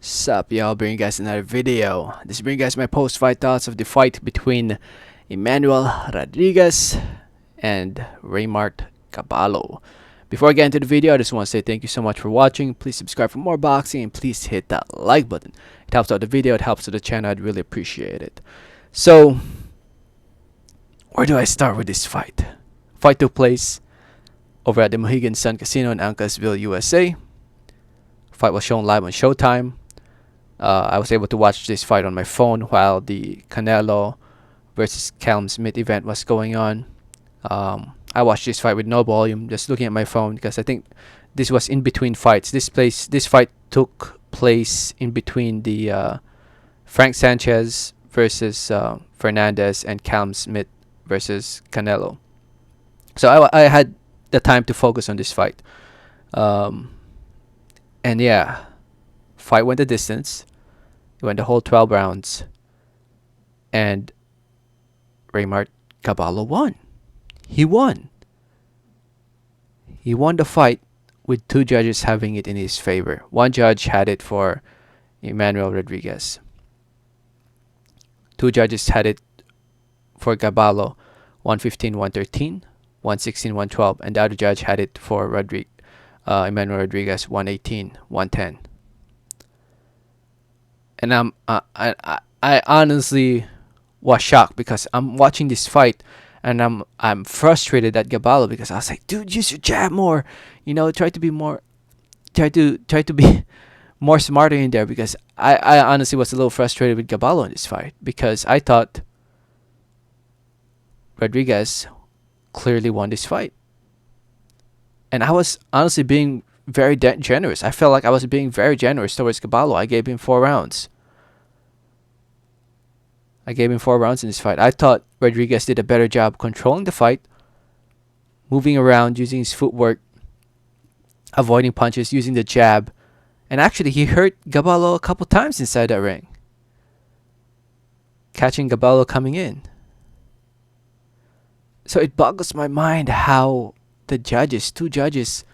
Sup y'all, bringing you guys another video. This is bringing you guys my post-fight thoughts of the fight between Emmanuel Rodriguez and Reymart Gaballo. Before I get into the video, I just want to say thank you so much for watching. Please subscribe for more boxing and please hit that like button. It helps out the video, it helps out the channel, I'd really appreciate it. So, where do I start with this fight? Fight took place over at the Mohegan Sun Casino in Uncasville, USA. Fight was shown live on Showtime. I was able to watch this fight on my phone while the Canelo versus Callum Smith event was going on. I watched this fight with no volume, just looking at my phone because I think this was in between fights. This fight took place in between the Frank Sanchez versus Fernandez and Callum Smith versus Canelo. So I had the time to focus on this fight. And yeah, fight went the distance. It went the whole 12 rounds. And Reymart Gaballo won. He won. He won the fight with two judges having it in his favor. One judge had it for Emmanuel Rodriguez. Two judges had it for Gaballo, 115-113, 116-112, and the other judge had it for Emmanuel Rodriguez, 118-110. And I honestly was shocked because I'm watching this fight and I'm frustrated at Gaballo because I was like, dude, use your jab more, try to be more, try to be more smarter in there, because I honestly was a little frustrated with Gaballo in this fight because I thought Rodriguez clearly won this fight, and I was honestly being very generous. I felt like I was being very generous towards Gaballo. I gave him 4 rounds. I gave him 4 rounds in this fight. I thought Rodriguez did a better job controlling the fight, moving around, using his footwork, avoiding punches, using the jab. And actually, he hurt Gaballo a couple times inside that ring, catching Gaballo coming in. So it boggles my mind how the two judges,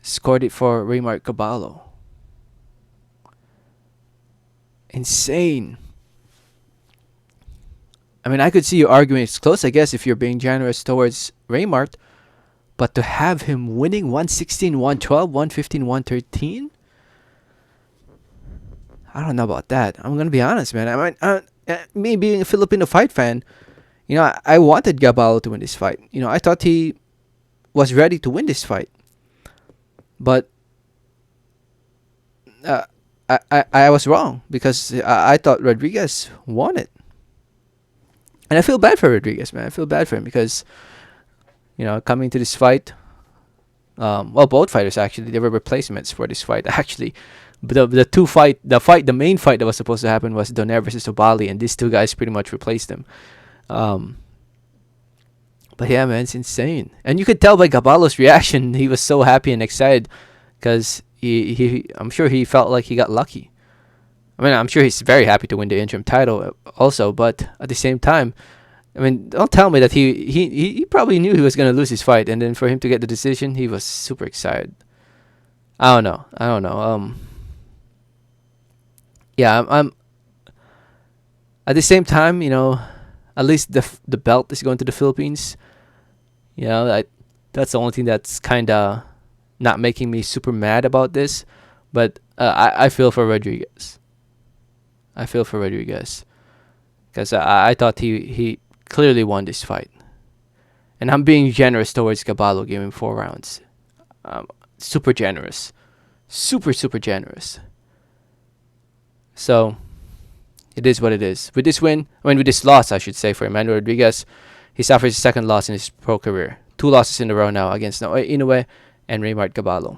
scored it for Reymart Gaballo. Insane. I mean, I could see you arguing it's close, I guess, if you're being generous towards Reymart. But to have him winning 116-112, 115-113? I don't know about that. I'm going to be honest, man. Me being a Filipino fight fan, I wanted Gaballo to win this fight. I thought he was ready to win this fight. But I was wrong because I thought Rodriguez won it. And I feel bad for Rodriguez, man. I feel bad for him because, coming to this fight, both fighters actually, they were replacements for this fight. Actually, the main fight that was supposed to happen was Donaire versus Obali, and these two guys pretty much replaced him. But yeah, man, it's insane. And you could tell by Gaballo's reaction, he was so happy and excited because I'm sure he felt like he got lucky. I mean, I'm sure he's very happy to win the interim title also, but at the same time, I mean, don't tell me that he probably knew he was going to lose his fight, and then for him to get the decision, he was super excited. I don't know. Yeah, I'm at the same time, at least the belt is going to the Philippines. That's the only thing that's kind of not making me super mad about this, but I feel for Rodriguez. I feel for Rodriguez because I thought he clearly won this fight, and I'm being generous towards Gaballo, giving 4 rounds. Super generous, super generous. So it is what it is. With this with this loss, I should say, for Emmanuel Rodriguez, he suffers his 2nd loss in his pro career. 2 losses in a row now against Inoue and Reymart Gaballo.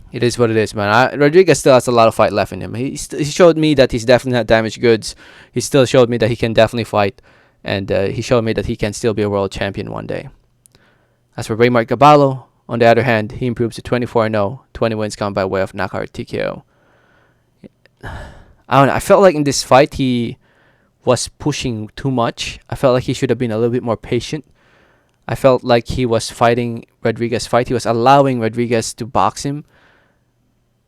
It is what it is, man. Rodriguez still has a lot of fight left in him. He showed me that he's definitely not damaged goods. He still showed me that he can definitely fight, and he showed me that he can still be a world champion one day. As for Reymart Gaballo, on the other hand, he improves to 24-0, 20 wins come by way of knockout TKO. I don't know. I felt like in this fight he was pushing too much. I felt like he should have been a little bit more patient. I felt like he was fighting Rodriguez's fight. He was allowing Rodriguez to box him.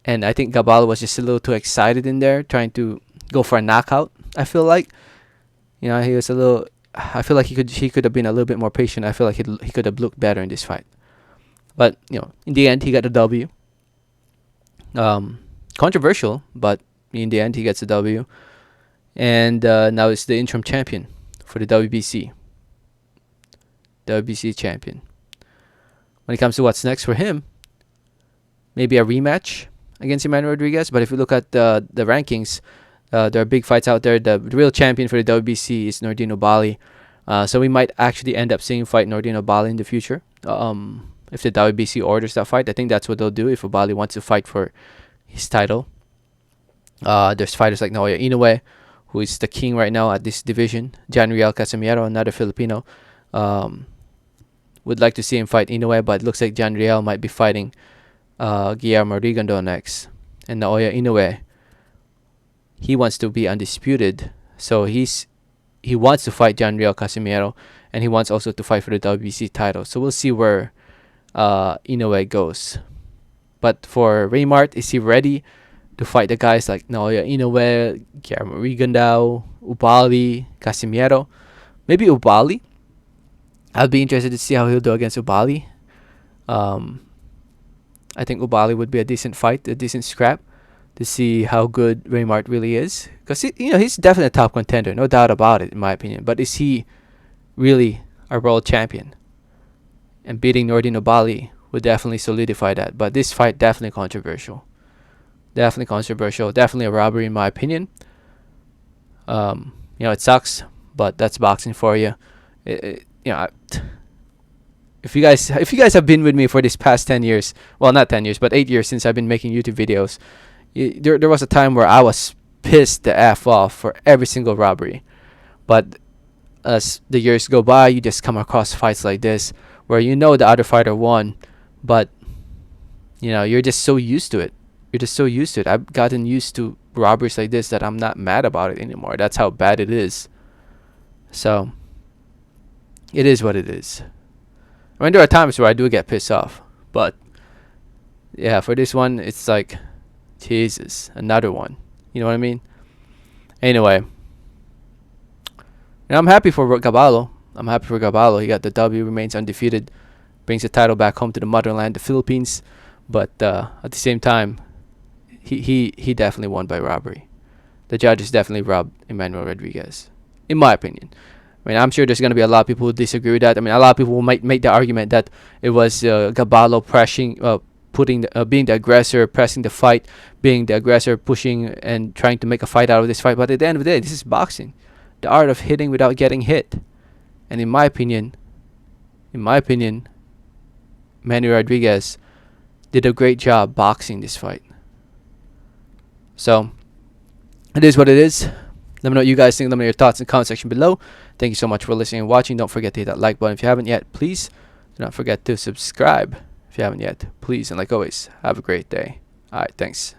and I think Gaballo was just a little too excited in there, trying to go for a knockout. I feel like, he was a little. I feel like he could have been a little bit more patient. I feel like he could have looked better in this fight. But in the end, he got the W. Controversial, but in the end, he gets the W, and now it's the interim champion for the WBC. WBC champion. When it comes to what's next for him, maybe a rematch against Emmanuel Rodriguez. But if you look at the rankings, there are big fights out there. The real champion for the WBC is Nordine Oubaali. So we might actually end up seeing fight Nordine Oubaali in the future. If the WBC orders that fight, I think that's what they'll do if Oubaali wants to fight for his title. There's fighters like Naoya Inoue, who is the king right now at this division. Janriel Casimiro, another Filipino. Would like to see him fight Inoue, but it looks like Janriel might be fighting Guillermo Rigondeaux next. And Naoya Inoue, he wants to be undisputed, so he wants to fight Janriel Casimiro, and he wants also to fight for the WBC title. So we'll see where Inoue goes. But for Reymart, is he ready to fight the guys like Naoya Inoue, Guillermo Rigondeaux, Oubaali, Casimiro? Maybe Oubaali. I'll be interested to see how he'll do against Oubaali. I think Oubaali would be a decent fight, a decent scrap, to see how good Reymart really is. Because he's definitely a top contender, no doubt about it, in my opinion. But is he really a world champion? And beating Nordine Oubaali would definitely solidify that. But this fight, definitely controversial. Definitely controversial. Definitely a robbery, in my opinion. It sucks, but that's boxing for you. If you guys have been with me for this past 10 years, well, not 10 years, but 8 years since I've been making YouTube videos, there was a time where I was pissed the F off for every single robbery. But as the years go by, you just come across fights like this where the other fighter won, but you're just so used to it. You're just so used to it. I've gotten used to robberies like this that I'm not mad about it anymore. That's how bad it is. So it is what it is. I mean, there are times where I do get pissed off, but yeah, for this one, it's like, Jesus, another one. You know what I mean? Anyway, I'm happy for Gaballo. He got the W, remains undefeated, brings the title back home to the motherland, the Philippines. But at the same time, he definitely won by robbery. The judges definitely robbed Emmanuel Rodriguez, in my opinion. I mean, I'm sure there's going to be a lot of people who disagree with that. I mean, a lot of people might make the argument that it was Gaballo being the aggressor, pressing the fight, being the aggressor, pushing and trying to make a fight out of this fight. But at the end of the day, this is boxing. The art of hitting without getting hit. And in my opinion, Emmanuel Rodriguez did a great job boxing this fight. So, it is what it is. Let me know what you guys think. Let me know your thoughts in the comment section below. Thank you so much for listening and watching. Don't forget to hit that like button if you haven't yet. Please do not forget to subscribe if you haven't yet. Please, and like always, have a great day. Alright, thanks.